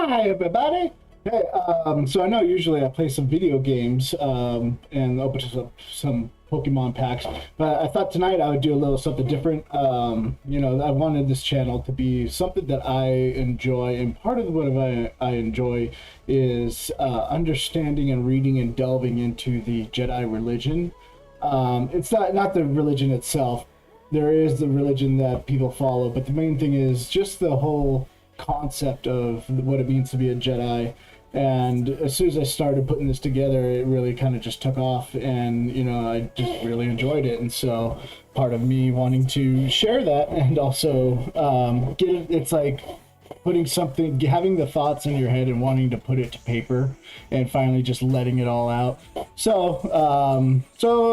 Hi, everybody. Hey, so I know usually I play some video games and open to some Pokemon packs, but I thought tonight I would do a little something different. I wanted this channel to be something that I enjoy, and part of what I enjoy is understanding and reading and delving into the Jedi religion. It's not the religion itself. There is the religion that people follow, but the main thing is just the whole concept of what it means to be a Jedi. And as soon as I started putting this together, it really kind of just took off, and I just really enjoyed it. And so, part of me wanting to share that, and also get it, it's like putting something, having the thoughts in your head and wanting to put it to paper, and finally just letting it all out. So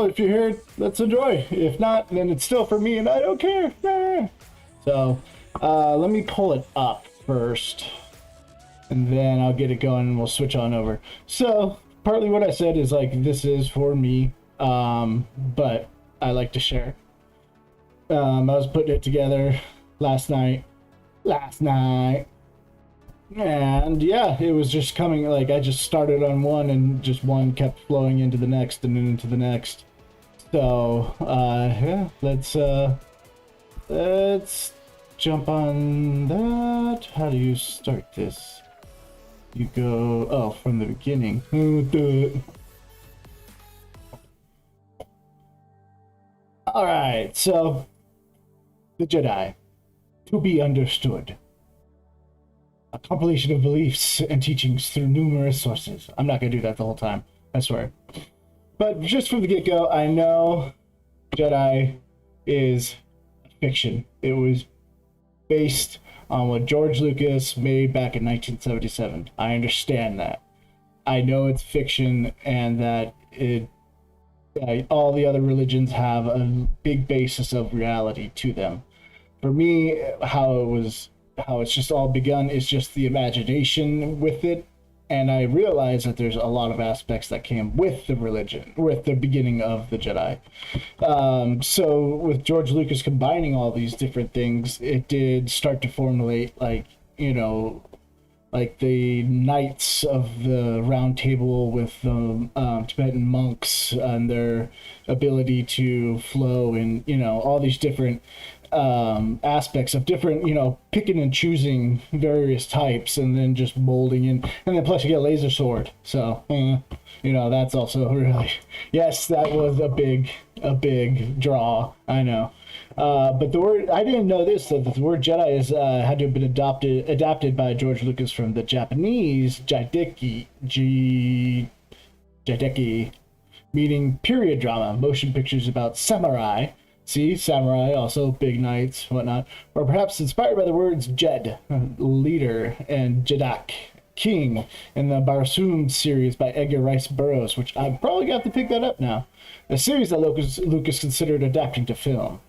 if you're here, let's enjoy. If not, then it's still for me, and I don't care. So let me pull it up first, and then I'll get it going and we'll switch on over. So partly what I said is like, this is for me, but I like to share. I was putting it together last night, and yeah, it was just coming, like I just started on one and just one kept flowing into the next and then into the next. So yeah, let's jump on that. How do you start this? You go from the beginning. All right, so the Jedi, to be understood, a compilation of beliefs and teachings through numerous sources. I'm not gonna do that the whole time, I swear. But just from the get-go, I know Jedi is fiction. It was based on what George Lucas made back in 1977. I understand that. I know it's fiction, and that all the other religions have a big basis of reality to them. For me, how it's just all begun is just the imagination with it, and I realize that there's a lot of aspects that came with the religion, with the beginning of the Jedi. So with George Lucas combining all these different things, it did start to formulate, like the Knights of the Round Table with the Tibetan monks and their ability to flow, and all these different aspects of different, picking and choosing various types and then just molding in, and then plus you get a laser sword. So that's also really, yes, that was a big draw, I know. But the word, I didn't know this, that the word Jedi is had to have been adapted by George Lucas from the Japanese Jideki, meaning period drama, motion pictures about samurai. See, samurai, also big knights, whatnot. Or perhaps inspired by the words Jed, leader, and Jedak, king, in the Barsoom series by Edgar Rice Burroughs, which I'm probably going to have to pick that up now. A series that Lucas considered adapting to film.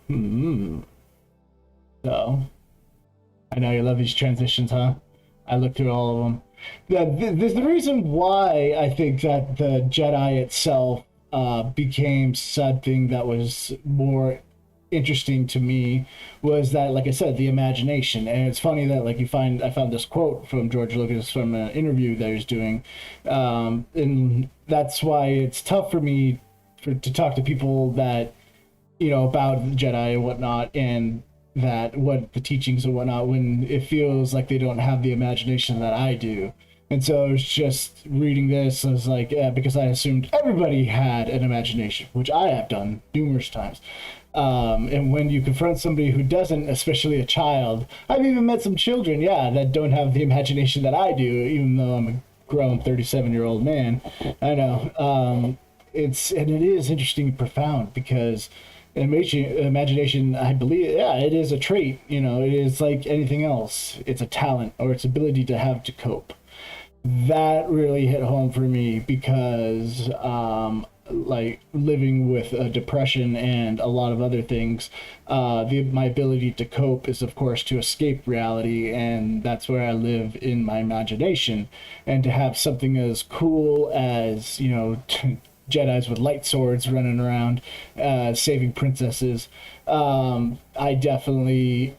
So, I know you love these transitions, huh? I looked through all of them. The reason why I think that the Jedi itself became something that was more interesting to me was that, like I said, the imagination. And it's funny that I found this quote from George Lucas from an interview that he was doing, and that's why it's tough for me to talk to people that about Jedi and whatnot, and that what the teachings and whatnot, when it feels like they don't have the imagination that I do. And so it's just reading this, I was like, yeah, because I assumed everybody had an imagination, which I have done numerous times. And when you confront somebody who doesn't, especially a child, I've even met some children, yeah, that don't have the imagination that I do, even though I'm a grown 37-year-old man. I know. It is interesting and profound, because imagination, I believe, yeah, it is a trait. It is like anything else. It's a talent, or its ability to have to cope. That really hit home for me, because like living with depression and a lot of other things, my ability to cope is, of course, to escape reality, and that's where I live in my imagination. And to have something as cool as Jedis with light swords running around, saving princesses, I definitely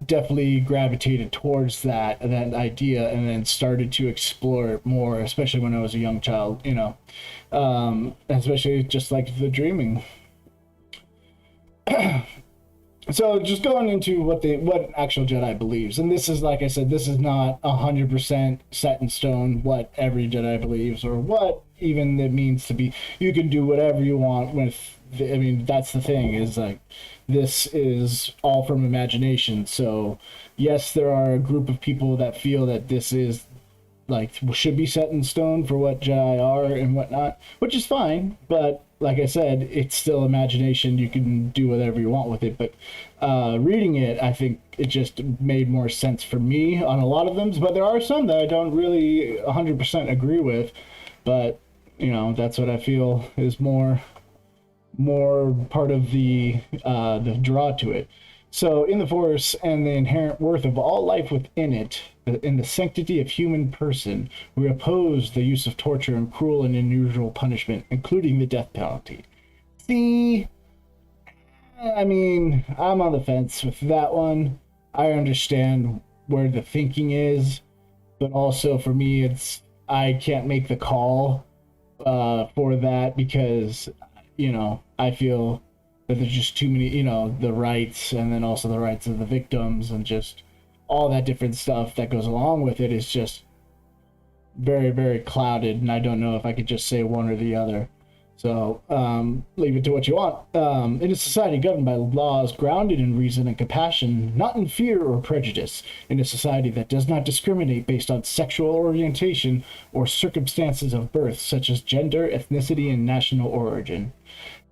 definitely gravitated towards that idea, and then started to explore it more, especially when I was a young child, especially just like the dreaming. So just going into what actual Jedi believes, and this is, like I said, this is not 100% set in stone what every Jedi believes, or what even it means to be. You can do whatever you want with. I mean, that's the thing, is like, this is all from imagination. So yes, there are a group of people that feel that this is like should be set in stone for what Jedi are and whatnot, which is fine. But like I said, it's still imagination. You can do whatever you want with it. But reading it, I think it just made more sense for me on a lot of them. But there are some that I don't really 100% agree with. But that's what I feel is more part of the draw to it. So, in the Force and the inherent worth of all life within it, in the sanctity of human person, we oppose the use of torture and cruel and unusual punishment, including the death penalty. See, I mean, I'm on the fence with that one. I understand where the thinking is, but also for me, I can't make the call for that, because I feel that there's just too many, the rights, and then also the rights of the victims, and just all that different stuff that goes along with it is just very, very clouded, and I don't know if I could just say one or the other. So leave it to what you want. In a society governed by laws grounded in reason and compassion, not in fear or prejudice, in a society that does not discriminate based on sexual orientation or circumstances of birth, such as gender, ethnicity, and national origin,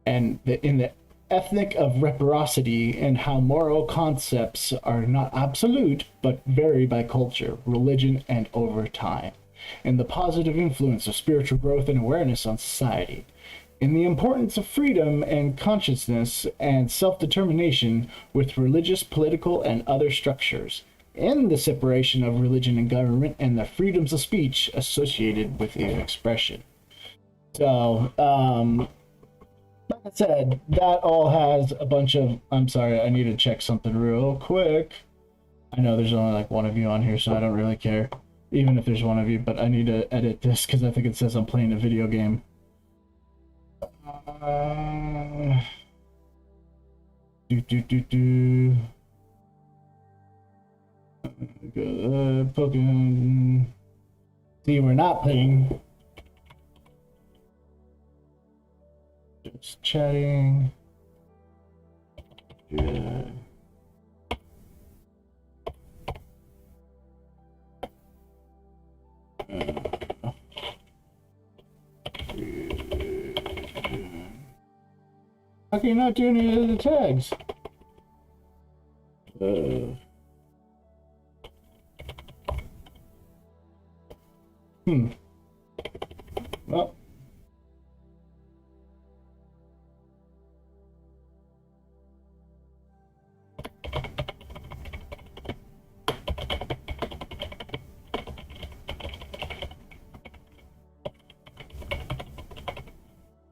and in the ethnic of reciprocity, and how moral concepts are not absolute but vary by culture, religion, and over time, and the positive influence of spiritual growth and awareness on society, in the importance of freedom and consciousness and self-determination with religious, political, and other structures, in the separation of religion and government, and the freedoms of speech associated with its expression. So, like I said, that all has a bunch of... I'm sorry, I need to check something real quick. I know there's only like one of you on here, so I don't really care, even if there's one of you, but I need to edit this because I think it says I'm playing a video game. Pokemon. See, we're not playing. Just chatting. Yeah. How can you not do any of the tags? Well.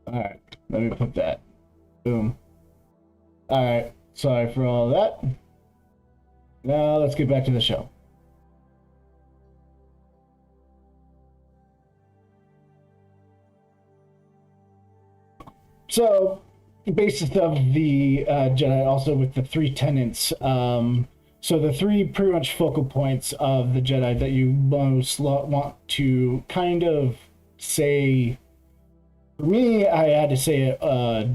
Alright, let me put that. Boom. Alright, sorry for all that. Now let's get back to the show. So, the basis of the Jedi, also with the three tenets. So the three pretty much focal points of the Jedi that you most want to kind of say. For me, I had to say it a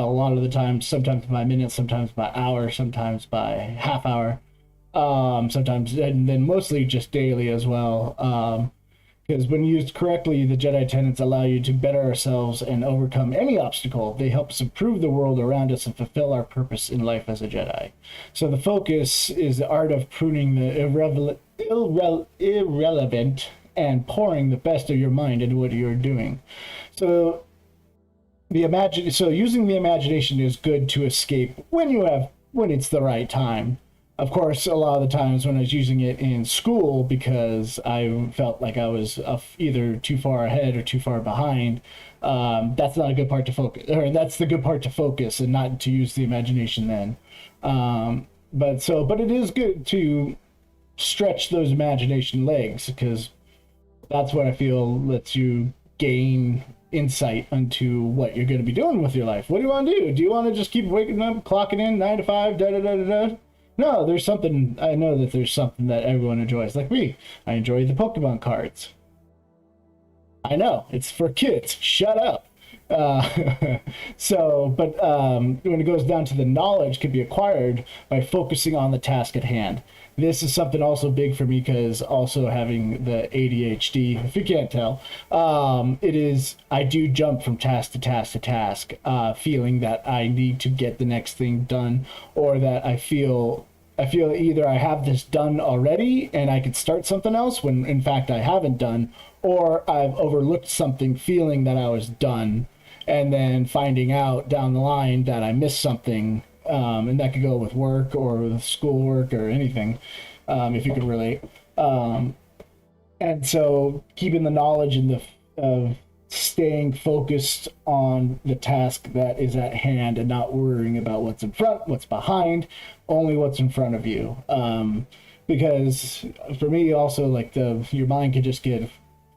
lot of the time, sometimes by minute, sometimes by hour, sometimes by half hour, sometimes, and then mostly just daily as well. Because when used correctly, the Jedi tenets allow you to better ourselves and overcome any obstacle. They help us improve the world around us and fulfill our purpose in life as a Jedi. So the focus is the art of pruning the irrelevant and pouring the best of your mind into what you're doing. So using the imagination is good to escape when it's the right time. Of course, a lot of the times when I was using it in school, because I felt like I was either too far ahead or too far behind, that's not a good part to focus, or that's the good part to focus and not to use the imagination then. but it is good to stretch those imagination legs, because that's what I feel lets you gain insight into what you're going to be doing with your life. What do you want to do? Do you want to just keep waking up, clocking in 9 to 5, da da da da da? No, there's something. I know that there's something that everyone enjoys. Like me, I enjoy the Pokemon cards. I know it's for kids. Shut up. But when it goes down to the knowledge can be acquired by focusing on the task at hand. This is something also big for me, because also having the ADHD, if you can't tell, I do jump from task to task to task, feeling that I need to get the next thing done, or that I feel either I have this done already and I could start something else when in fact I haven't done, or I've overlooked something feeling that I was done, and then finding out down the line that I missed something. And that could go with work or with schoolwork or anything, if you could relate. And so keeping the knowledge and of staying focused on the task that is at hand and not worrying about what's in front, what's behind, only what's in front of you. Because for me also, like, your mind could just get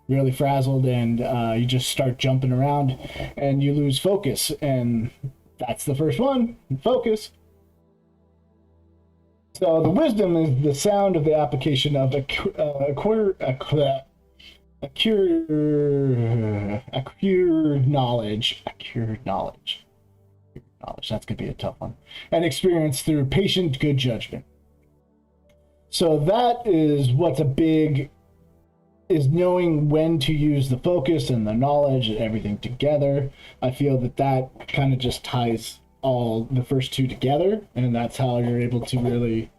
really frazzled, and you just start jumping around and you lose focus, and that's the first one. Focus. So the wisdom is the sound of the application of acquired knowledge. Acquired knowledge. That's gonna be a tough one. And experience through patient good judgment. So that is what's a big, is knowing when to use the focus and the knowledge and everything together. I feel that kind of just ties all the first two together, and that's how you're able to really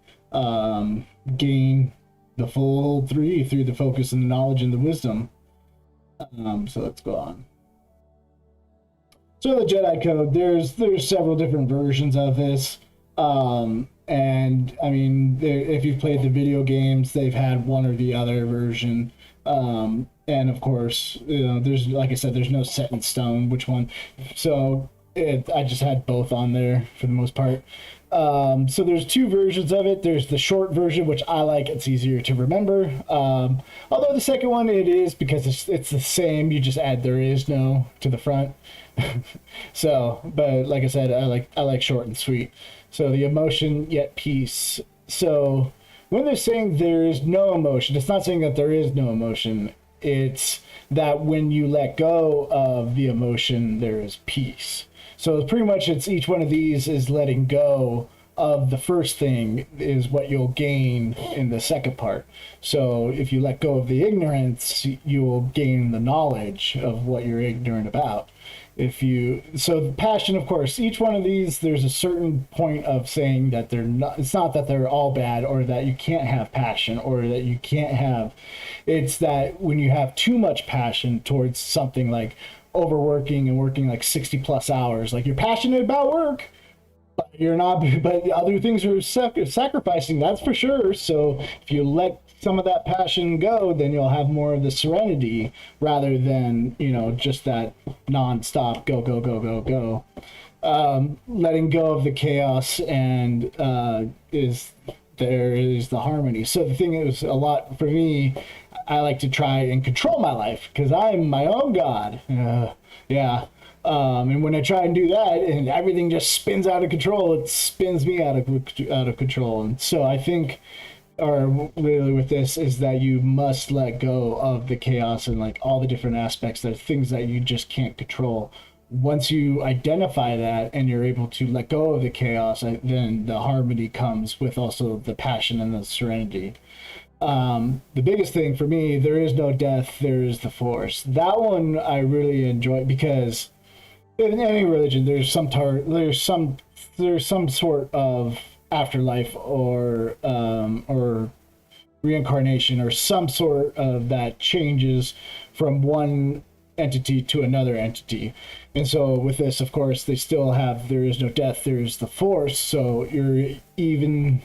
gain the full three through the focus and the knowledge and the wisdom. So let's go on. So the Jedi Code, there's several different versions of this. And I mean, if you've played the video games, they've had one or the other version. And of course, there's, like I said, there's no set in stone which one. So I just had both on there for the most part. So there's two versions of it. There's the short version, which I like. It's easier to remember. Although the second one, it is, because it's the same. You just add "there is no" to the front. So, but like I said, I like short and sweet. So the emotion yet peace. So when they're saying there is no emotion, it's not saying that there is no emotion. It's that when you let go of the emotion, there is peace. So pretty much it's each one of these is letting go of the first thing is what you'll gain in the second part. So if you let go of the ignorance, you will gain the knowledge of what you're ignorant about. So the passion, of course, each one of these, there's a certain point of saying that they're not, it's not that they're all bad or that you can't have passion or that you can't have, it's that when you have too much passion towards something like overworking and working like 60 plus hours, like you're passionate about work, but you're not, but other things are sacrificing, that's for sure. So if you let some of that passion go, then you'll have more of the serenity rather than, just that non-stop go, go, go, go, go. Letting go of the chaos and there is the harmony. So the thing is, a lot for me, I like to try and control my life because I'm my own god. Yeah. And when I try and do that and everything just spins out of control, it spins me out of control. And so I think, or really with this, is that you must let go of the chaos and like all the different aspects, the things that you just can't control. Once you identify that and you're able to let go of the chaos, then the harmony comes with also the passion and the serenity. The biggest thing for me, there is no death, there is the force. That one I really enjoy because in any religion, there's some sort of afterlife or reincarnation or some sort of that changes from one entity to another entity. And so with this, of course, they still have there is no death, there is the force. So you're even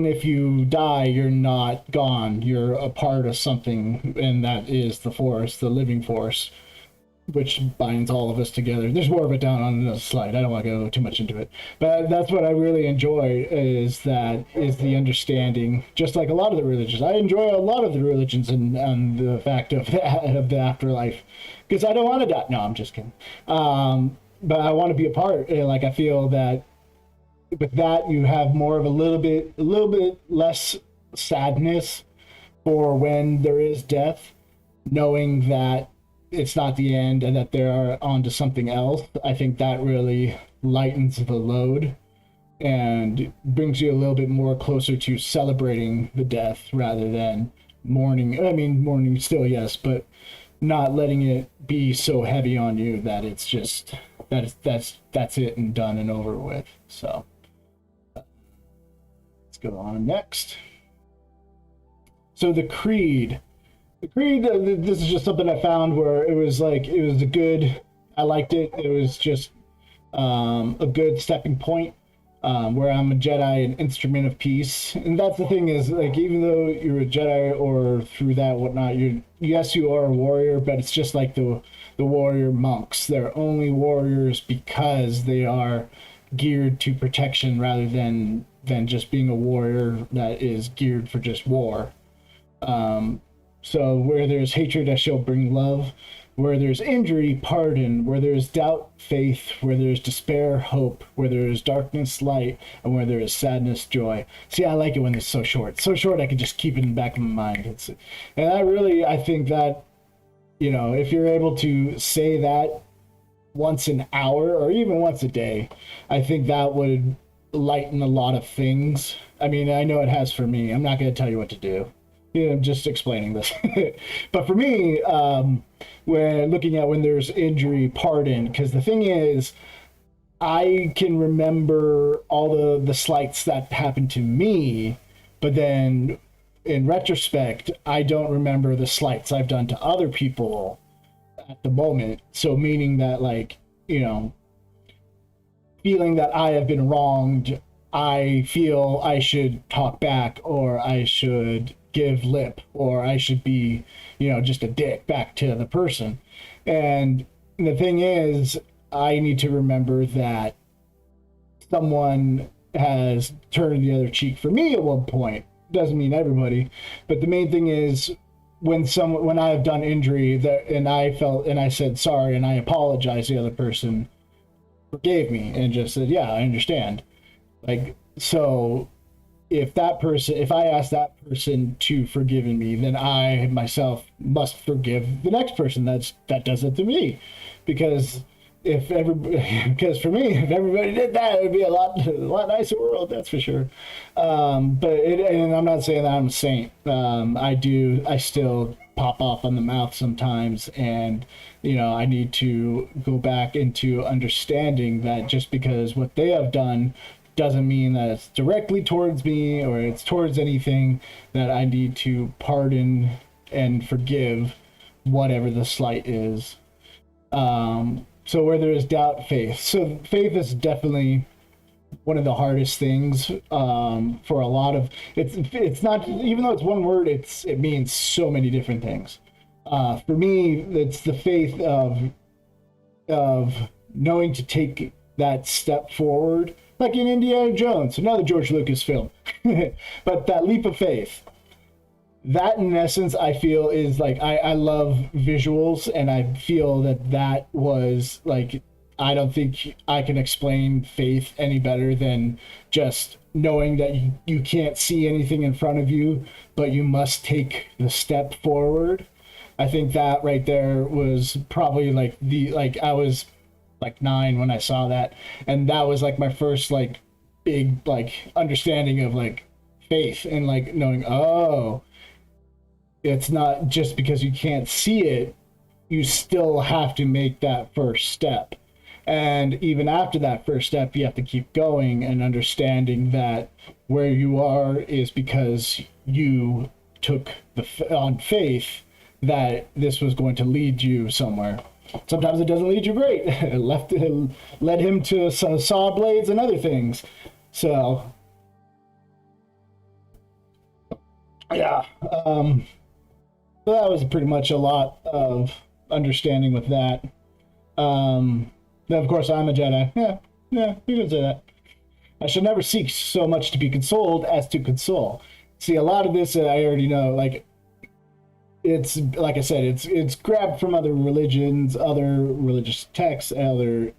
if you die, you're not gone. You're a part of something, and that is the force, the living force. which binds all of us together. There's more of it down on the slide. I don't want to go too much into it, but that's what I really enjoy is the understanding. Just like a lot of the religions, I enjoy a lot of the religions and the fact of the afterlife, because I don't want to die. No, I'm just kidding. But I want to be a part. Like I feel that with that you have more of a little bit less sadness for when there is death, knowing that it's not the end and that they're on to something else. I think that really lightens the load and brings you a little bit more closer to celebrating the death rather than mourning. I mean, mourning still, yes, but not letting it be so heavy on you that it's just that's it and done and over with. So let's go on next. So the creed. The creed, this is just something I found where it was a good, I liked it. It was just a good stepping point where I'm a Jedi, an instrument of peace. And that's the thing is, like, even though you're a Jedi or through that, whatnot, yes, you are a warrior, but it's just like the warrior monks. They're only warriors because they are geared to protection rather than just being a warrior that is geared for just war. So where there's hatred, I shall bring love. Where there's injury, pardon. Where there's doubt, faith. Where there's despair, hope. Where there is darkness, light. And where there is sadness, joy. See, I like it when it's so short. So short I can just keep it in the back of my mind. I think that, if you're able to say that once an hour or even once a day, I think that would lighten a lot of things. I mean, I know it has for me. I'm not going to tell you what to do. I'm just explaining this. But for me, when looking at when there's injury, pardon, because the thing is, I can remember all the slights that happened to me, but then in retrospect, I don't remember the slights I've done to other people at the moment. So meaning that, like, feeling that I have been wronged, I feel I should talk back, or I should give lip, or I should be, just a dick back to the person. And the thing is, I need to remember that someone has turned the other cheek for me at one point. Doesn't mean everybody, but the main thing is when I have done injury and I said sorry and I apologized, the other person forgave me and just said, yeah, I understand. Like, so if I ask that person to forgive me, then I myself must forgive the next person that does it to me, because because for me, if everybody did that, it would be a lot nicer world, that's for sure. And I'm not saying that I'm a saint. I still pop off on the mouth sometimes, and I need to go back into understanding that just because what they have done doesn't mean that it's directly towards me or it's towards anything, that I need to pardon and forgive whatever the slight is. So where there is doubt, faith. So faith is definitely one of the hardest things for a lot of it's not, even though it's one word, it means so many different things. For me, it's the faith of knowing to take that step forward, like in Indiana Jones, another George Lucas film. But that leap of faith, that in essence, I feel is like, I love visuals, and I feel that was like, I don't think I can explain faith any better than just knowing that you can't see anything in front of you, but you must take the step forward. I think that right there was probably like I was like 9 when I saw that, and that was like my first like big like understanding of like faith, and like knowing, oh, it's not just because you can't see it, you still have to make that first step. And even after that first step, you have to keep going and understanding that where you are is because you took on faith that this was going to lead you somewhere. Sometimes it doesn't lead you great. It led him to some saw blades and other things. So, yeah. So that was pretty much a lot of understanding with that. Then of course I'm a Jedi. Yeah, yeah, you can say that. I should never seek so much to be consoled as to console. See, a lot of this I already know. Like, it's like I said, it's grabbed from other religions, other religious texts, other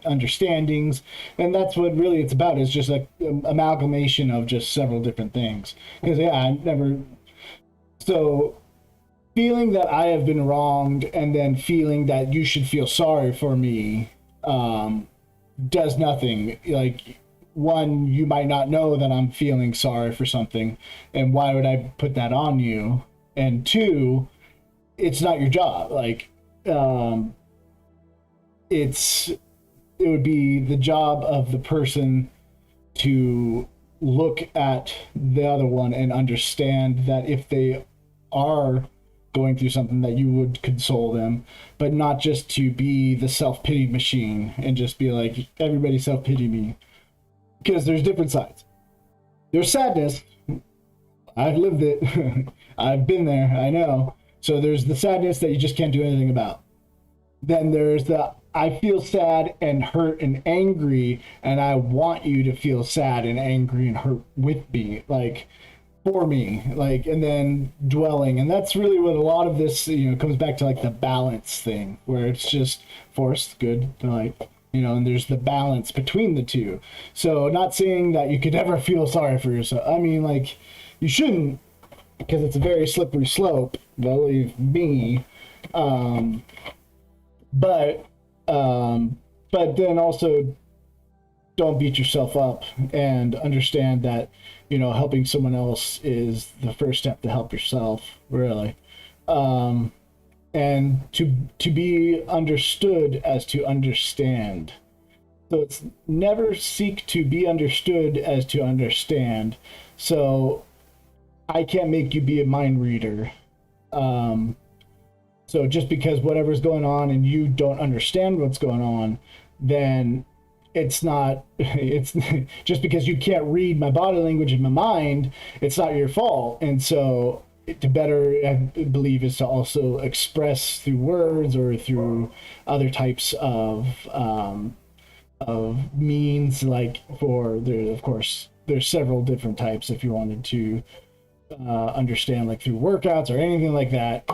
understandings, and that's what really it's about. Is just like amalgamation of just several different things. Because yeah, I never. So feeling that I have been wronged, and then feeling that you should feel sorry for me, does nothing. Like, one, you might not know that I'm feeling sorry for something, and why would I put that on you? And two, it's not your job. Like, it's it would be the job of the person to look at the other one and understand that if they are going through something, that you would console them, but not just to be the self-pity machine and just be like, everybody self-pity me. Because there's different sides. There's sadness. I've lived it. I've been there. I know. So there's the sadness that you just can't do anything about. Then there's the I feel sad and hurt and angry, and I want you to feel sad and angry and hurt with me, like, for me, like, and then dwelling. And that's really what a lot of this, comes back to, like, the balance thing, where it's just force, good, like, and there's the balance between the two. So not saying that you could ever feel sorry for yourself. I mean, like, you shouldn't, because it's a very slippery slope, believe me. But then also don't beat yourself up, and understand that helping someone else is the first step to help yourself, really. And to be understood as to understand. So it's never seek to be understood as to understand. So I can't make you be a mind reader. So just because whatever's going on and you don't understand what's going on, then it's not, it's just because you can't read my body language and my mind, it's not your fault. And so to better, I believe, is to also express through words or through other types of means, like for there, of course, there's several different types if you wanted to understand, like through workouts or anything like that.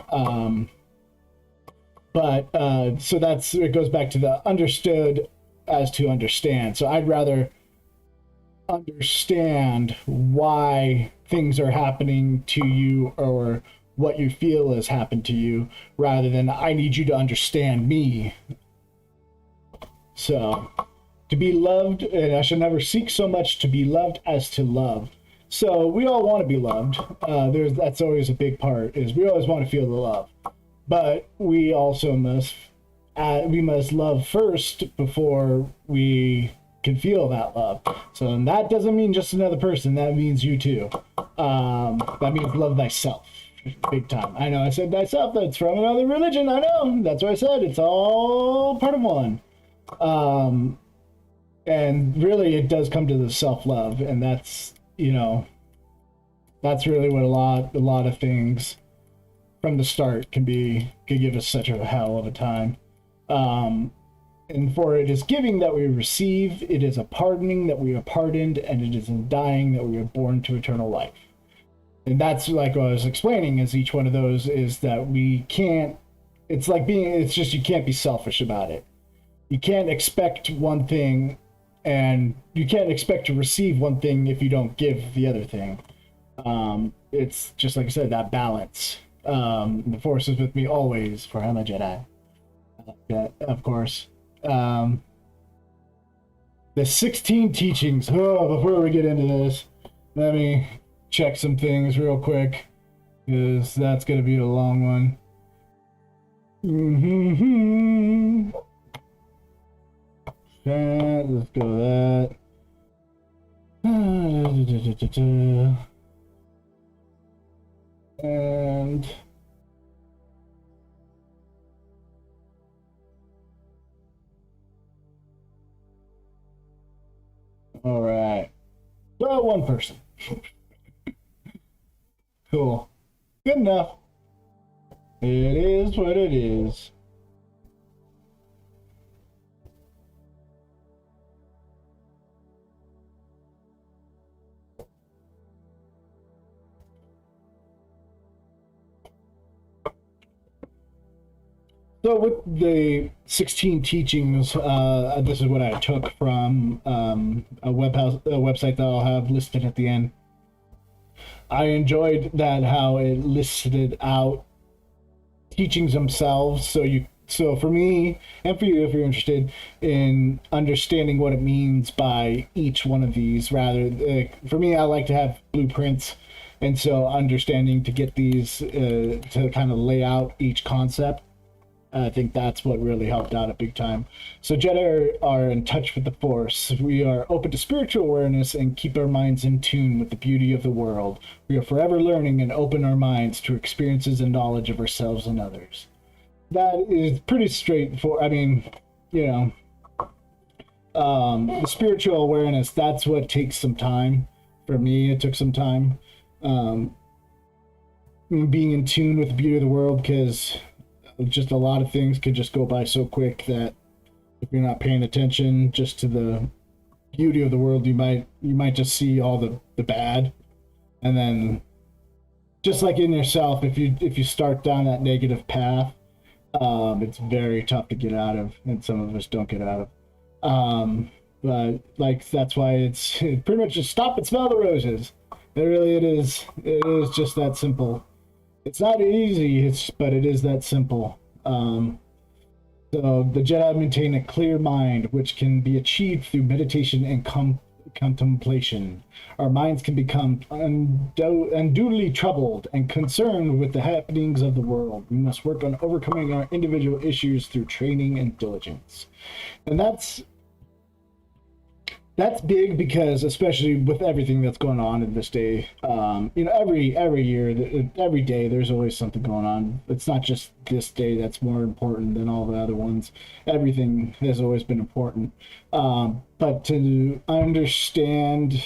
But so that's, it goes back to the understood as to understand. So I'd rather understand why things are happening to you or what you feel has happened to you, rather than I need you to understand me. So to be loved, and I should never seek so much to be loved as to love. So we all want to be loved. That's always a big part, is we always want to feel the love. But we also must love first before we can feel that love. So, and that doesn't mean just another person. That means you too. That means love thyself, big time. I know I said thyself. That's from another religion. I know. That's what I said. It's all part of one. And really, it does come to the self-love, and that's that's really what a lot of things from the start could give us such a hell of a time. And for it is giving that we receive, it is a pardoning that we are pardoned, and it is in dying that we are born to eternal life. And that's like what I was explaining, is each one of those is that we can't, it's just you can't be selfish about it. You can't expect one thing, and you can't expect to receive one thing if you don't give the other thing. It's just like I said, that balance. The Force is with me always, for I'm a Jedi. Of course. The 16 teachings. Oh, before we get into this, let me check some things real quick, because that's going to be a long one. Let's go with that. And all right, well, one person. Cool, good enough. It is what it is. So with the 16 teachings, this is what I took from a website that I'll have listed at the end. I enjoyed that how it listed out teachings themselves. So for me and for you, if you're interested in understanding what it means by each one of these, rather for me, I like to have blueprints, and so understanding to get these to kind of lay out each concept. I think that's what really helped out at big time. So Jedi are in touch with the Force. We are open to spiritual awareness and keep our minds in tune with the beauty of the world. We are forever learning and open our minds to experiences and knowledge of ourselves and others. That is pretty straightforward. I mean, you know, the spiritual awareness, that's what takes some time. For me, it took some time. Um, Being in tune with the beauty of the world, because just a lot of things could just go by so quick that if you're not paying attention just to the beauty of the world, you might just see all the bad. And then just like in yourself, if you start down that negative path, it's very tough to get out of, and some of us don't get out of. But like that's why it's pretty much just stop and smell the roses. It is just that simple. It's not easy, but it is that simple. So the Jedi maintain a clear mind, which can be achieved through meditation and contemplation. Our minds can become unduly troubled and concerned with the happenings of the world. We must work on overcoming our individual issues through training and diligence. And that's big because, especially with everything that's going on in this day, every year, every day, there's always something going on. It's not just this day that's more important than all the other ones. Everything has always been important. But to understand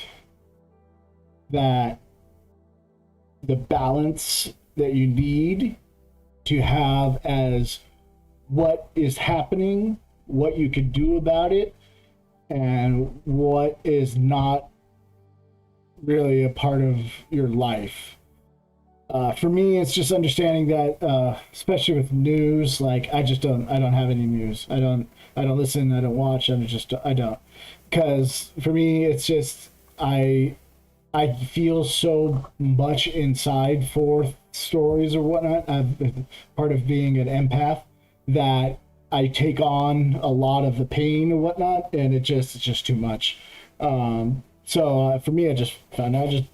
that the balance that you need to have as what is happening, what you could do about it, and what is not really a part of your life. For me, it's just understanding that, especially with news, like I don't have any news. I don't listen. I don't watch. I don't, because for me, it's just I feel so much inside for stories or whatnot. Part of being an empath that I take on a lot of the pain and whatnot, and it's just too much. So for me, I just found out just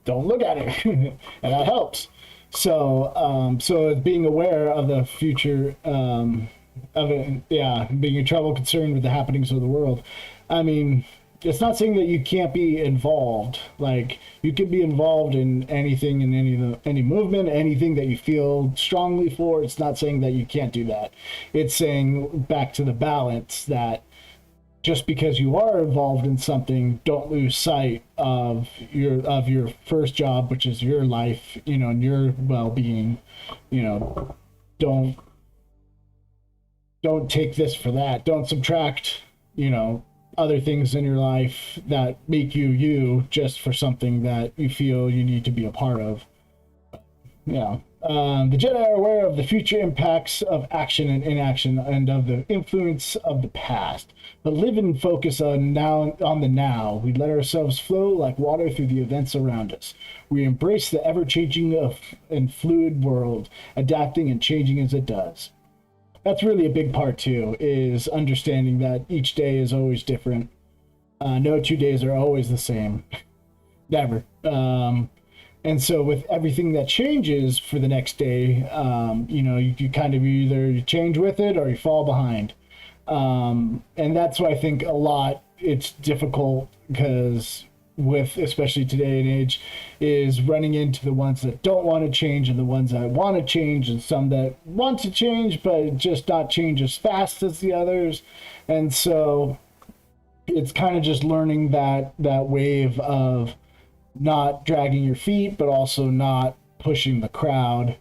don't look at it, and that helps. So being aware of the future of it, yeah, being in trouble, concerned with the happenings of the world. I mean, it's not saying that you can't be involved. Like you can be involved in anything, in any movement, anything that you feel strongly for. It's not saying that you can't do that. It's saying back to the balance that just because you are involved in something, don't lose sight of your first job, which is your life, and your well-being. Don't take this for that. Don't subtract, other things in your life that make you just for something that you feel you need to be a part of. Yeah. The Jedi are aware of the future impacts of action and inaction and of the influence of the past, but live and focus on the now. We let ourselves flow like water through the events around us. We embrace the ever-changing and fluid world, adapting and changing as it does. That's really a big part too, is understanding that each day is always different. No 2 days are always the same. Never. And so with everything that changes for the next day, you kind of either you change with it or you fall behind. And that's why I think a lot it's difficult because with especially today and age is running into the ones that don't want to change and the ones that want to change and some that want to change but just not change as fast as the others. And so it's kind of just learning that wave of not dragging your feet but also not pushing the crowd.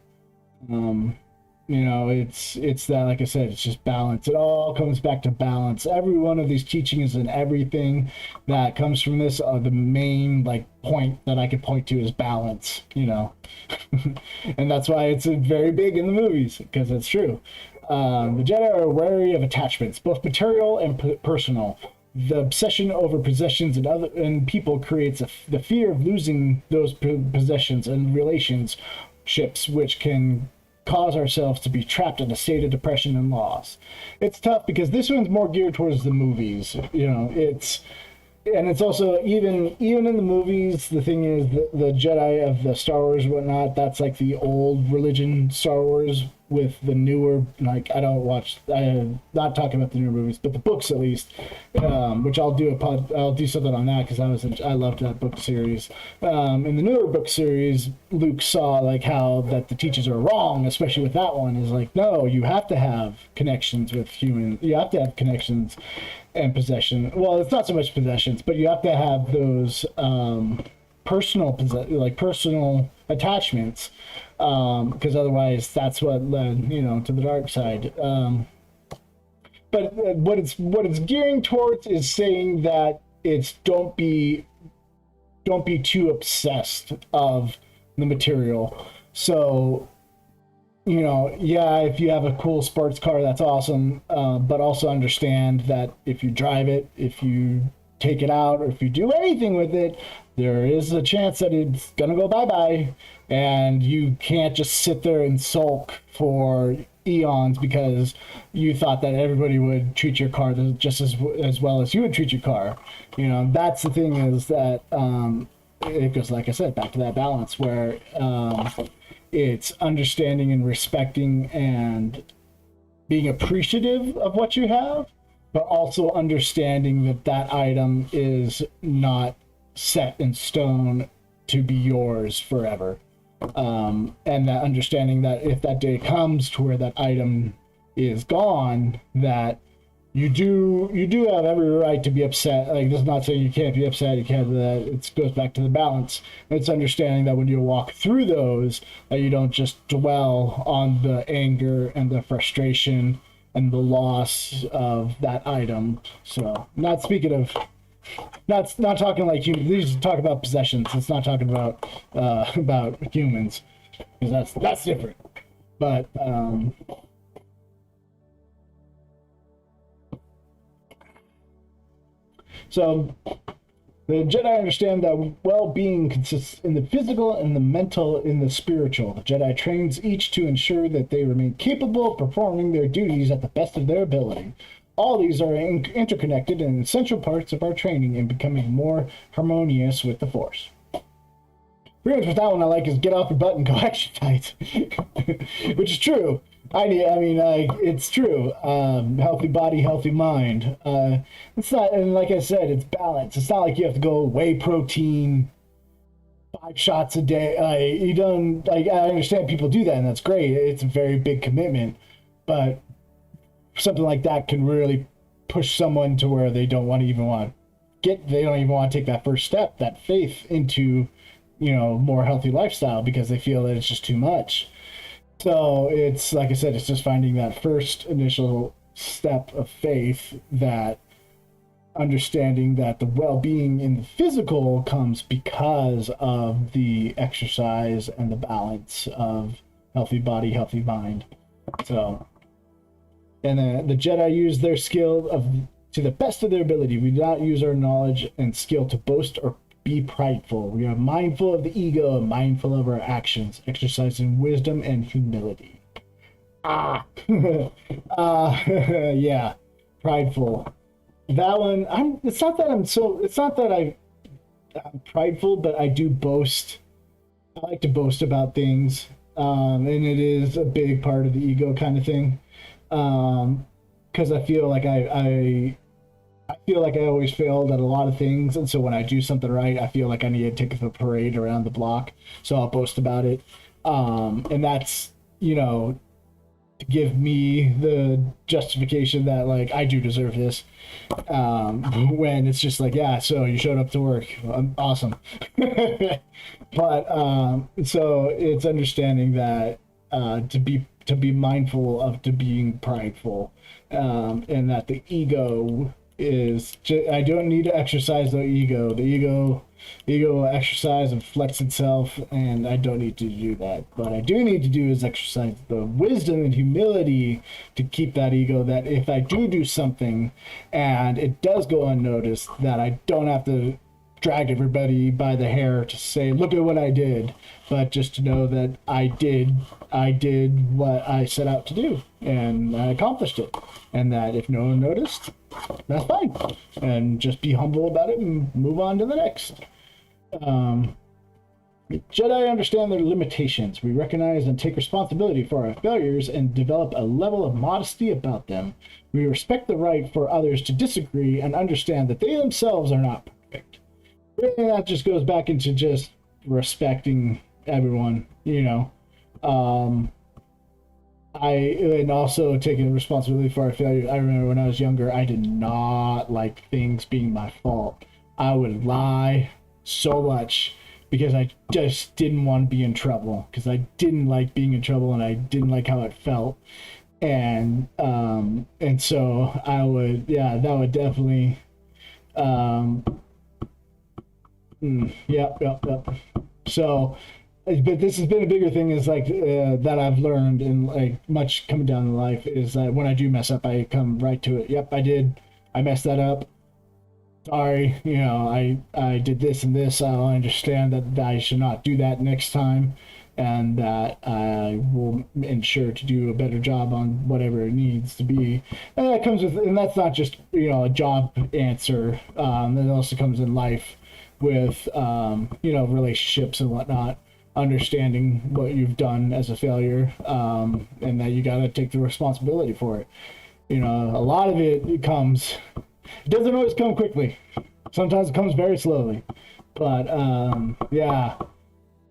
It's that, like I said, it's just balance. It all comes back to balance. Every one of these teachings and everything that comes from this, the main point that I could point to is balance. And that's why it's very big in the movies, because it's true. The Jedi are wary of attachments, both material and personal. The obsession over possessions and people creates the fear of losing those possessions and relationships, which can cause ourselves to be trapped in a state of depression and loss. It's tough because this one's more geared towards the movies. And it's also even in the movies, the thing is the Jedi of the Star Wars and whatnot, that's like the old religion Star Wars. With the newer, like, I'm not talking about the newer movies, but the books at least, which I'll do something on that because I loved that book series. In the newer book series, Luke saw like how that the teachers are wrong, especially with that one. Is like, no, you have to have connections with humans. You have to have connections and possession. Well, it's not so much possessions, but you have to have those personal attachments, because otherwise that's what led to the dark side. But what it's gearing towards is saying that it's don't be too obsessed of the material. So if you have a cool sports car, that's awesome, but also understand that if you drive it, if you take it out, or if you do anything with it, there is a chance that it's gonna go bye-bye, and you can't just sit there and sulk for eons because you thought that everybody would treat your car just as well as you would treat your car. That's the thing, is that it goes, like I said, back to that balance where it's understanding and respecting and being appreciative of what you have, but also understanding that that item is not set in stone to be yours forever. And that understanding that if that day comes to where that item is gone, that you do have every right to be upset. Like, this is not saying you can't be upset, you can't do that. It goes back to the balance. It's understanding that when you walk through those, that you don't just dwell on the anger and the frustration and the loss of that item. So, not talking like humans. These talk about possessions. It's not talking about humans, because that's different. But so the Jedi understand that well-being consists in the physical and the mental in the spiritual. The Jedi trains each to ensure that they remain capable of performing their duties at the best of their ability. All these are interconnected and essential parts of our training in becoming more harmonious with the Force. Pretty much with that one I like is get off your butt and go exercise, which is true. It's true. Healthy body, healthy mind. It's not, and like I said, it's balance. It's not like you have to go whey protein 5 shots a day. You don't, I understand people do that, and that's great. It's a very big commitment, but something like that can really push someone to where they don't even want to take that first step, that faith into, more healthy lifestyle, because they feel that it's just too much. So it's, like I said, it's just finding that first initial step of faith, that understanding that the well-being in the physical comes because of the exercise and the balance of healthy body, healthy mind. So, and the Jedi use their skill to the best of their ability. We do not use our knowledge and skill to boast or be prideful. We are mindful of the ego and mindful of our actions, exercising wisdom and humility. Yeah, prideful. That one, it's not that I'm prideful, but I do boast. I like to boast about things, and it is a big part of the ego kind of thing. Because I feel like I always failed at a lot of things, and so when I do something right, I feel like I need to take the parade around the block, so I'll boast about it. And that's, to give me the justification that, like, I do deserve this. When it's just like, yeah, so you showed up to work. Awesome. But so it's understanding that to be mindful of being prideful, and that the ego I don't need to exercise the ego. The ego will exercise and flex itself, and I don't need to do that. What I do need to do is exercise the wisdom and humility to keep that ego, that if I do something and it does go unnoticed, that I don't have to drag everybody by the hair to say, look at what I did, but just to know that I did what I set out to do, and I accomplished it, and that if no one noticed, that's fine, and just be humble about it and move on to the next. Jedi understand their limitations. We recognize and take responsibility for our failures and develop a level of modesty about them. We respect the right for others to disagree and understand that they themselves are not perfect. Really, that just goes back into just respecting everyone, and also taking responsibility for our failure. I remember when I was younger, I did not like things being my fault. I would lie so much because I just didn't want to be in trouble, because I didn't like being in trouble and I didn't like how it felt. And so I would, that would definitely, yep. So, but this has been a bigger thing, is like that I've learned in like much coming down in life, is that when I do mess up, I come right to it. Yep, I messed that up. Sorry, I did this and this. I'll understand that I should not do that next time, and that I will ensure to do a better job on whatever it needs to be. And that comes with, and that's not just a job answer. It also comes in life with relationships and whatnot. Understanding what you've done as a failure, and that you got to take the responsibility for it. A lot of it comes. It doesn't always come quickly. Sometimes it comes very slowly. But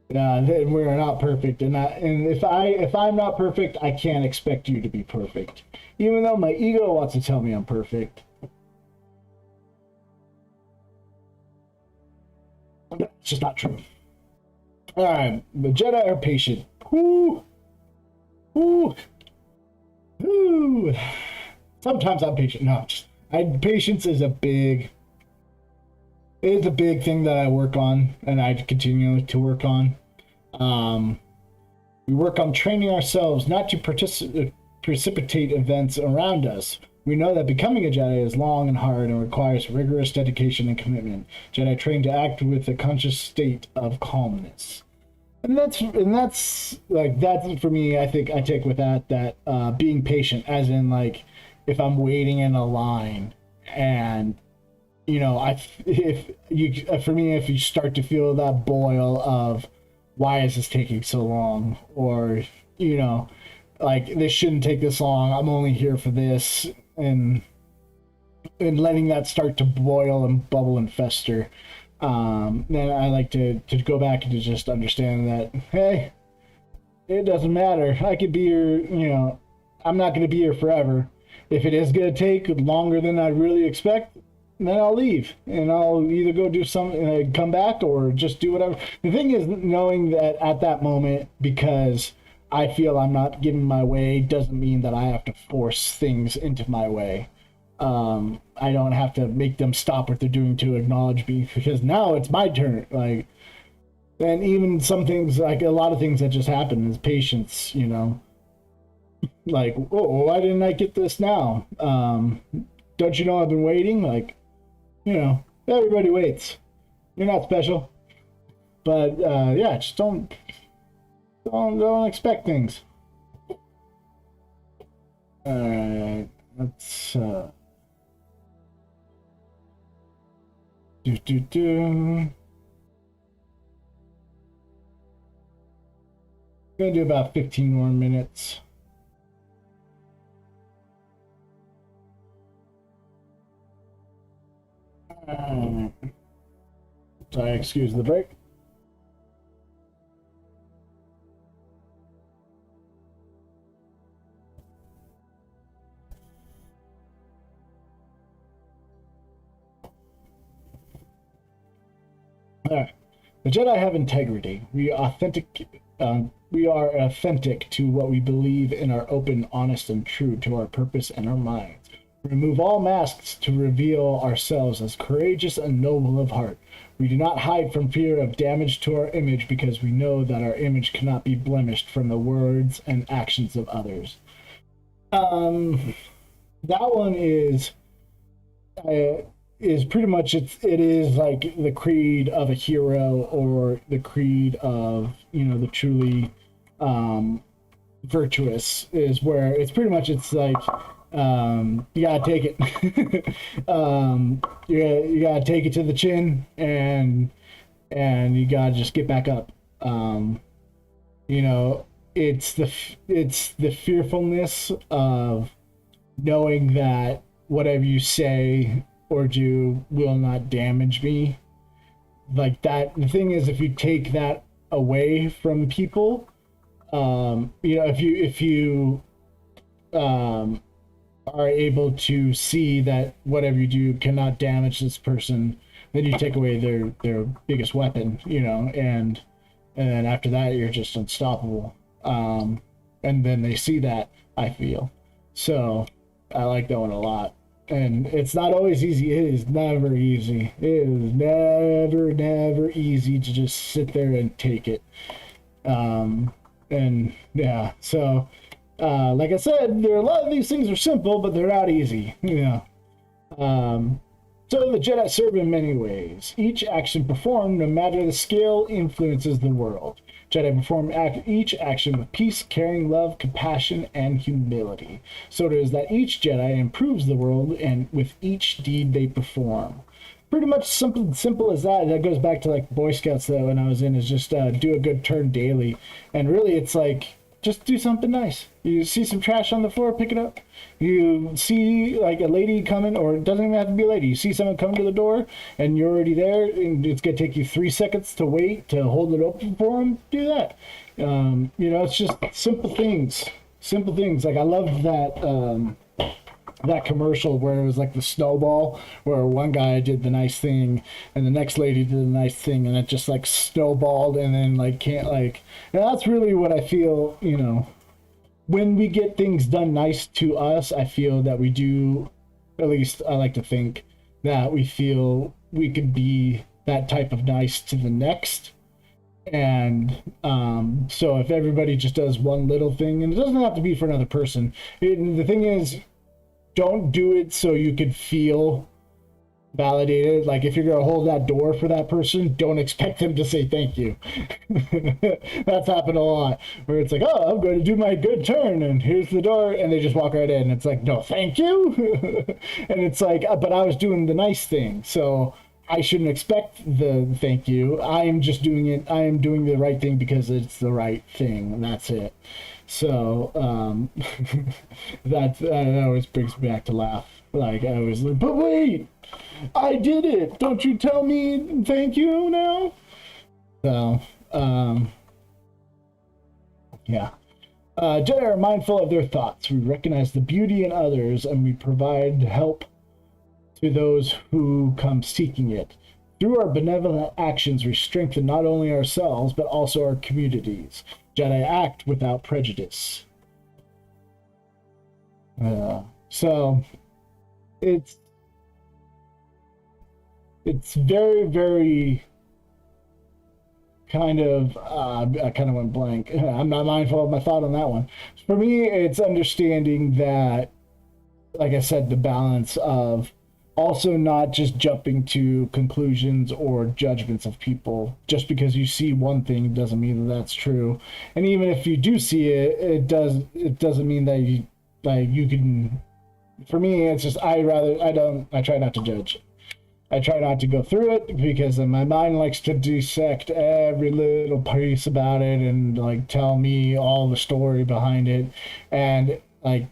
we're not perfect, and if I'm not perfect, I can't expect you to be perfect. Even though my ego wants to tell me I'm perfect. It's just not true. Alright, the Jedi are patient. Woo! Woo! Woo! Sometimes I'm patient. No, patience is a big thing that I work on, and I continue to work on. We work on training ourselves not to precipitate events around us. We know that becoming a Jedi is long and hard and requires rigorous dedication and commitment. Jedi train to act with a conscious state of calmness. And that's for me. I think I take with that being patient, as in like if I'm waiting in a line, and if you start to feel that boil of why is this taking so long, or like this shouldn't take this long, I'm only here for this, and letting that start to boil and bubble and fester. Then I like to go back and to just understand that, hey, it doesn't matter. I could be here, I'm not going to be here forever. If it is going to take longer than I really expect, then I'll leave. And I'll either go do something, come back, or just do whatever. The thing is, knowing that at that moment, because I feel I'm not getting my way, doesn't mean that I have to force things into my way. I don't have to make them stop what they're doing to acknowledge me, because now it's my turn. Like, and even some things, like a lot of things that just happen is patience, like, oh, why didn't I get this now? Don't you know I've been waiting? Like, everybody waits. You're not special. But just don't expect things. Alright, let's Gonna do about 15 more minutes. Sorry, excuse the break. All right. The Jedi have integrity. We are authentic to what we believe and are open, honest, and true to our purpose and our minds. Remove all masks to reveal ourselves as courageous and noble of heart. We do not hide from fear of damage to our image because we know that our image cannot be blemished from the words and actions of others. That one is pretty much it is like the creed of a hero or the creed of the truly virtuous, is where it's pretty much it's like you gotta take it. You gotta take it to the chin, and you gotta just get back up. You know, it's the fearfulness of knowing that whatever you say or do will not damage me. Like that. The thing is, if you take that away from people, if you are able to see that whatever you do cannot damage this person, then you take away their biggest weapon, and then after that you're just unstoppable. And then they see that, I feel. So I like that one a lot. And it's not always easy. It is never easy. It is never easy to just sit there and take it. And yeah, so like I said, a lot of these things are simple, but they're not easy. So the Jedi serve in many ways. Each action performed, no matter the scale, influences the world. Jedi perform each action with peace, caring, love, compassion, and humility. So it is that each Jedi improves the world, and with each deed they perform. Pretty much simple as that. That goes back to like Boy Scouts though, when I was in, is just do a good turn daily. And really it's like, just do something nice. You see some trash on the floor, pick it up. You see like a lady coming, or it doesn't even have to be a lady. You see someone coming to the door and you're already there, and it's going to take you 3 seconds to wait to hold it open for them. Do that. It's just simple things. Simple things. Like I love that commercial where it was like the snowball, where one guy did the nice thing and the next lady did the nice thing, and it just like snowballed, and then that's really what I feel. When we get things done nice to us, I feel that we do, at least I like to think that we feel we could be that type of nice to the next. And so if everybody just does one little thing, and it doesn't have to be for another person, the thing is, don't do it so you could feel validated. Like if you're going to hold that door for that person, don't expect them to say thank you. That's happened a lot, where it's like, oh, I'm going to do my good turn and here's the door, and they just walk right in. It's like, no, thank you. And it's like, but I was doing the nice thing, so I shouldn't expect the thank you. I am just doing it. I am doing the right thing because it's the right thing, and that's it. So that always brings me back to laugh. Like I was like, but wait, I did it. Don't you tell me thank you now. So yeah. Jedi are mindful of their thoughts. We recognize the beauty in others, and we provide help to those who come seeking it. Through our benevolent actions, we strengthen not only ourselves, but also our communities. Jedi act without prejudice. So it's very, very kind of, I kind of went blank. I'm not mindful of my thought on that one. For me, it's understanding that, like I said, the balance of also not just jumping to conclusions or judgments of people. Just because you see one thing doesn't mean that that's true. And even if you do see it, it doesn't mean that you can. For me, it's just I try not to judge. I try not to go through it, because my mind likes to dissect every little piece about it and like tell me all the story behind it, and like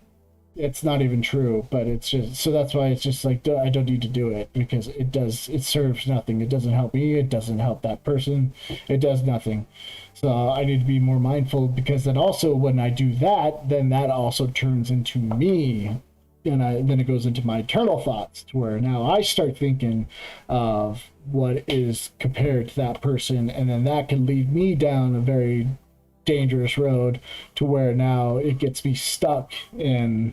it's not even true. But it's just, so that's why it's just like I don't need to do it, because it serves nothing. It doesn't help me, it doesn't help that person, it does nothing. So I need to be more mindful, because then also when I do that, then that also turns into me, and then it goes into my eternal thoughts, to where now I start thinking of what is compared to that person, and then that can lead me down a very dangerous road, to where now it gets me stuck in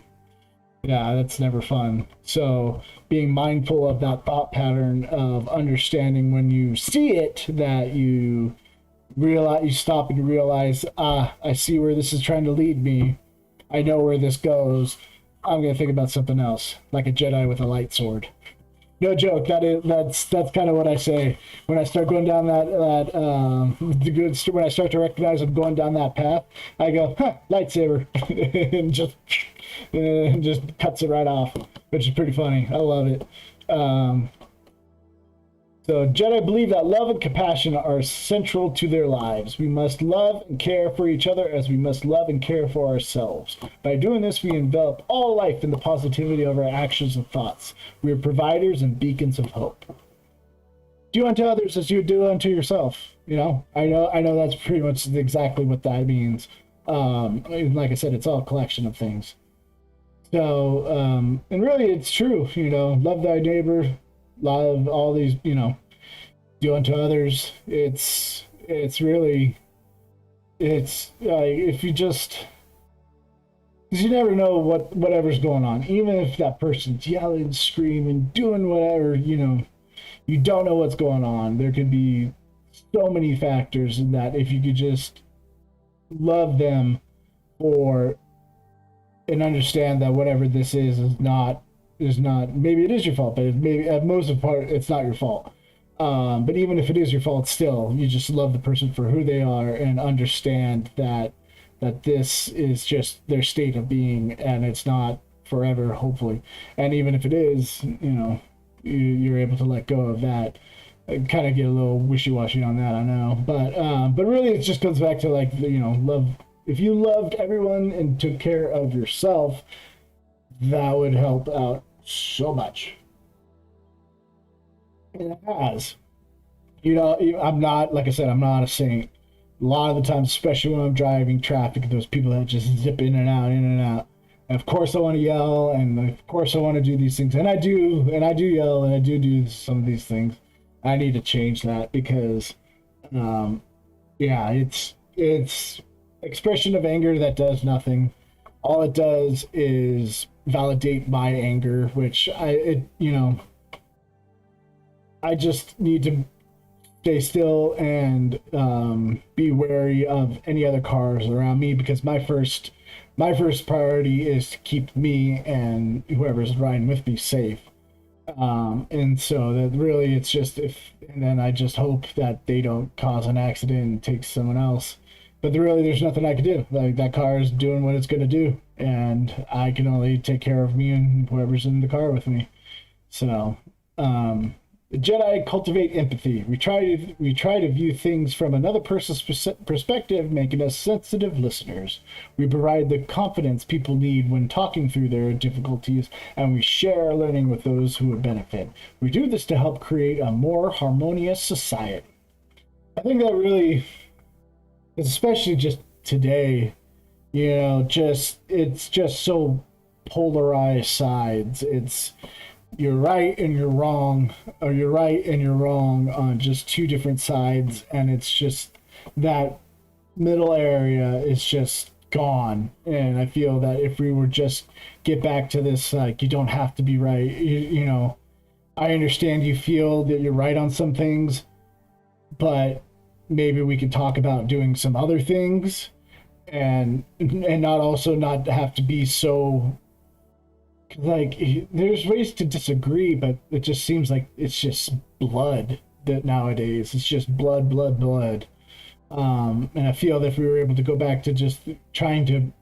Yeah, that's never fun. So being mindful of that thought pattern of understanding when you see it, that you realize, you stop and realize, I see where this is trying to lead me. I know where this goes. I'm gonna think about something else, like a Jedi with a light sword. No joke. That's kind of what I say when I start going down the good. When I start to recognize I'm going down that path, I go, huh, lightsaber, and just cuts it right off, which is pretty funny. I love it. Um, so Jedi believe that love and compassion are central to their lives. We must love and care for each other as we must love and care for ourselves. By doing this, we envelop all life in the positivity of our actions and thoughts. We are providers and beacons of hope. Do unto others as you do unto yourself. You know, I know that's pretty much exactly what that means. Like I said, it's all a collection of things. So, and really, it's true. You know, love thy neighbor, love all these. You know, do unto others. It's really it's if you just, because you never know whatever's going on. Even if that person's yelling, screaming, doing whatever, you know, you don't know what's going on. There could be so many factors in that. If you could just love them for and understand that whatever this is not, maybe it is your fault, but maybe at most of part it's not your fault. But even if it is your fault, still you just love the person for who they are and understand that this is just their state of being and it's not forever, hopefully. And even if it is, you know, you're able to let go of that. I kind of get a little wishy-washy on that, I know, but really it just comes back to, like, you know, love. If you loved everyone and took care of yourself, that would help out so much. And it has. You know, I'm not, like I said, I'm not a saint. A lot of the times, especially when I'm driving traffic, those people that just zip in and out, in and out. And of course, I want to yell, and of course, I want to do these things, and I do yell, and I do some of these things. I need to change that because, um, yeah, it's expression of anger that does nothing. All it does is validate my anger, which you know, I just need to stay still and be wary of any other cars around me because my first priority is to keep me and whoever's riding with me safe. And so that really it's just if and then I just hope that they don't cause an accident and take someone else. But really there's nothing I can do. Like that car is doing what it's gonna do and I can only take care of me and whoever's in the car with me. So the Jedi cultivate empathy. We try to view things from another person's perspective, making us sensitive listeners. We provide the confidence people need when talking through their difficulties, and we share our learning with those who would benefit. We do this to help create a more harmonious society. I think that really, especially just today, you know, just it's just so polarized sides. It's you're right and you're wrong, or you're right and you're wrong on just two different sides, and it's just that middle area is just gone. And I feel that if we were just get back to this, like, you don't have to be right. You know, I understand you feel that you're right on some things, but maybe we could talk about doing some other things and not also not have to be so like there's ways to disagree, but it just seems like it's just blood that nowadays it's just blood. And I feel that if we were able to go back to just trying to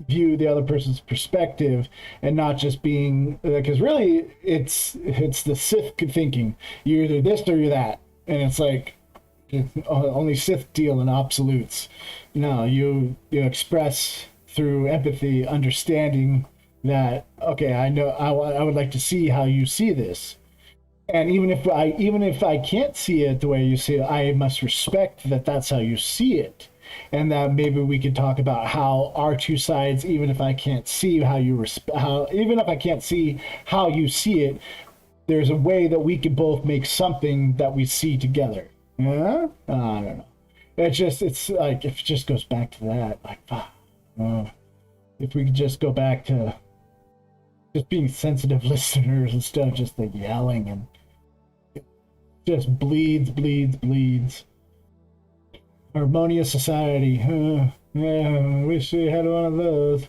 view the other person's perspective and not just being because really it's the Sith thinking you're either this or you're that, and it's like it's only Sith deal in absolutes. No, you express through empathy, understanding that okay, I know I would like to see how you see this, and even if I can't see it the way you see it, I must respect that that's how you see it, and that maybe we could talk about how our two sides, even if I can't see how you how even if I can't see how you see it, there's a way that we could both make something that we see together. Yeah, I don't know. It's like if it just goes back to that, like, if we could just go back to just being sensitive listeners instead of just like yelling and just bleeds. Harmonious society. Yeah, I wish we had one of those.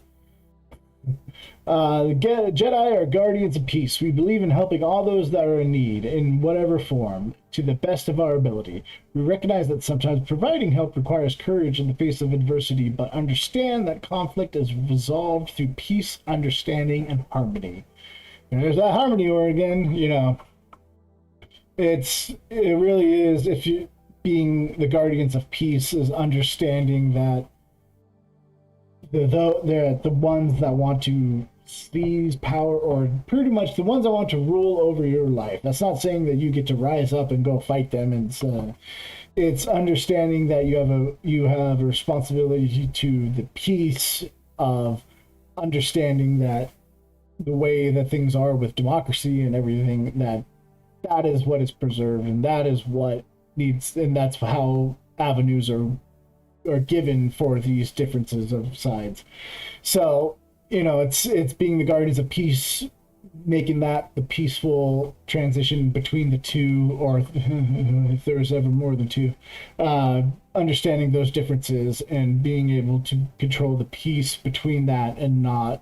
The Jedi are guardians of peace. We believe in helping all those that are in need, in whatever form, to the best of our ability. We recognize that sometimes providing help requires courage in the face of adversity, but understand that conflict is resolved through peace, understanding, and harmony. And there's that harmony word again, it really is, if you being the guardians of peace is understanding that they're the ones that want to seize power, or pretty much the ones that want to rule over your life. That's not saying that you get to rise up and go fight them. And it's understanding that you have a responsibility to the peace of understanding that the way that things are with democracy and everything, that is what is preserved, and that is what needs, and that's how avenues are given for these differences of sides. So, it's being the guardians of peace, making that the peaceful transition between the two, or if there's ever more than two, understanding those differences and being able to control the peace between that, and not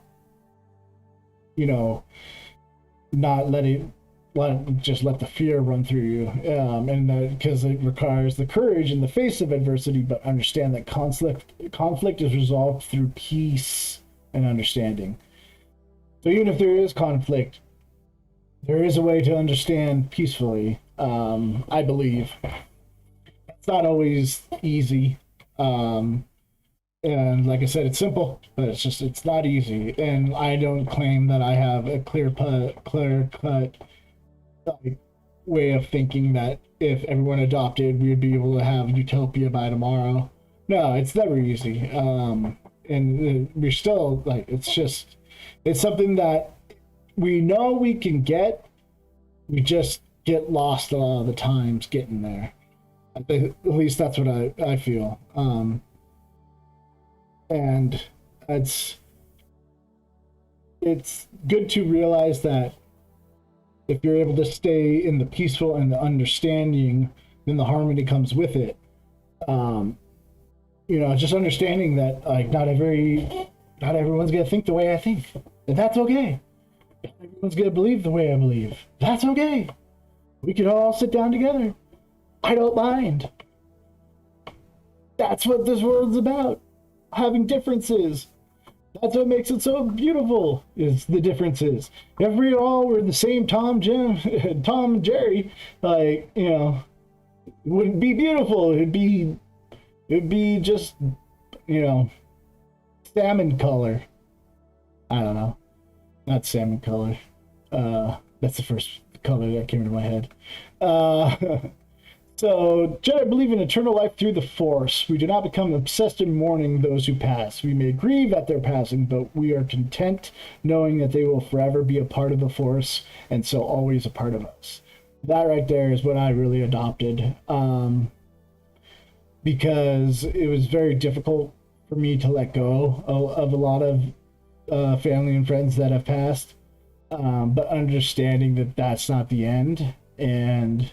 just let the fear run through you, and because it requires the courage in the face of adversity, but understand that conflict is resolved through peace and understanding. So even if there is conflict, there is a way to understand peacefully. I believe it's not always easy, and like I said, it's simple, but it's not easy. And I don't claim that I have a clear cut way of thinking that if everyone adopted, we would be able to have utopia by tomorrow. No, it's never easy. And we're still it's something that we know we can get. We just get lost a lot of the times getting there. At least that's what I feel. And it's good to realize that if you're able to stay in the peaceful and the understanding, then the harmony comes with it. Just understanding that not everyone's gonna think the way I think, and that's okay. Not everyone's gonna believe the way I believe. That's okay. We could all sit down together. I don't mind. That's what this world's about. Having differences. That's what makes it so beautiful, is the differences. If we all were the same Tom and Jerry, it wouldn't be beautiful. It'd be just, salmon color. I don't know. Not salmon color. That's the first color that came into my head. So, Jedi believe in eternal life through the Force. We do not become obsessed in mourning those who pass. We may grieve at their passing, but we are content knowing that they will forever be a part of the Force, and so always a part of us. That right there is what I really adopted, because it was very difficult for me to let go of a lot of family and friends that have passed, but understanding that that's not the end, and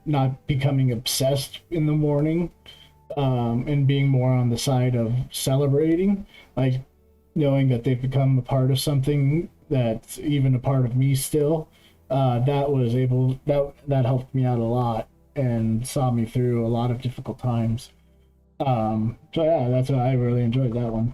not becoming obsessed in the morning, and being more on the side of celebrating, knowing that they've become a part of something that's even a part of me still. That helped me out a lot and saw me through a lot of difficult times. So yeah, that's why I really enjoyed that one.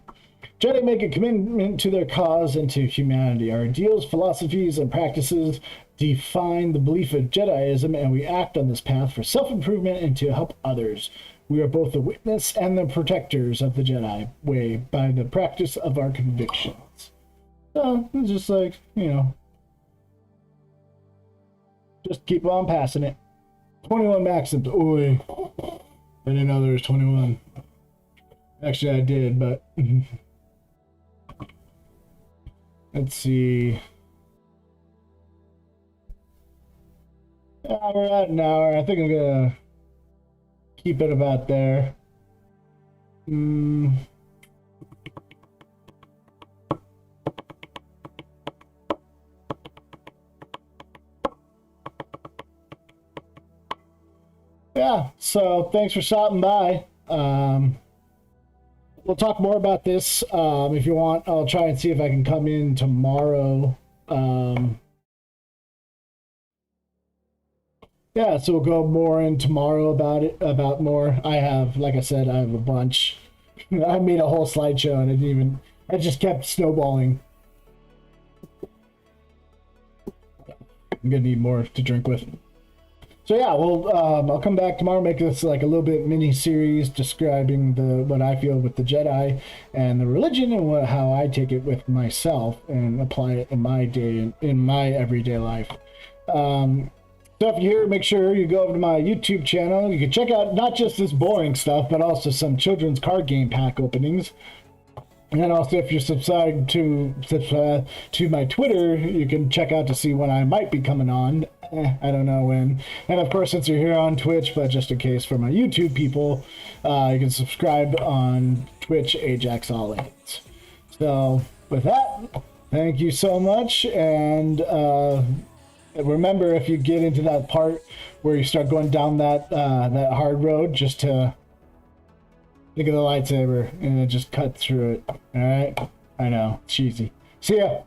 Jedi make a commitment to their cause and to humanity. Our ideals, philosophies, and practices define the belief of Jediism, and we act on this path for self-improvement and to help others. We are both the witness and the protectors of the Jedi way by the practice of our convictions. So it's just just keep on passing it. 21 maxims. Oi. I didn't know there was 21. Actually, I did, but let's see. Yeah, we're at an hour. I think I'm gonna keep it about there. Yeah, so thanks for stopping by. We'll talk more about this if you want. I'll try and see if I can come in tomorrow. Yeah, so we'll go more in tomorrow about it, about more. I have, like I said, I have a bunch. I made a whole slideshow and I just kept snowballing. I'm gonna need more to drink with. So yeah, well, I'll come back tomorrow, make this like a little bit mini series describing what I feel with the Jedi and the religion and how I take it with myself and apply it in my day in my everyday life. So if you're here, make sure you go over to my YouTube channel. You can check out not just this boring stuff, but also some children's card game pack openings. And then also, if you're subscribed to my Twitter, you can check out to see when I might be coming on. I don't know when. And of course, since you're here on Twitch, but just in case for my YouTube people, you can subscribe on Twitch, Ajax All Aids. So with that, thank you so much. And remember, if you get into that part where you start going down that hard road, just to think of the lightsaber and then just cut through it. All right? I know, cheesy. See ya.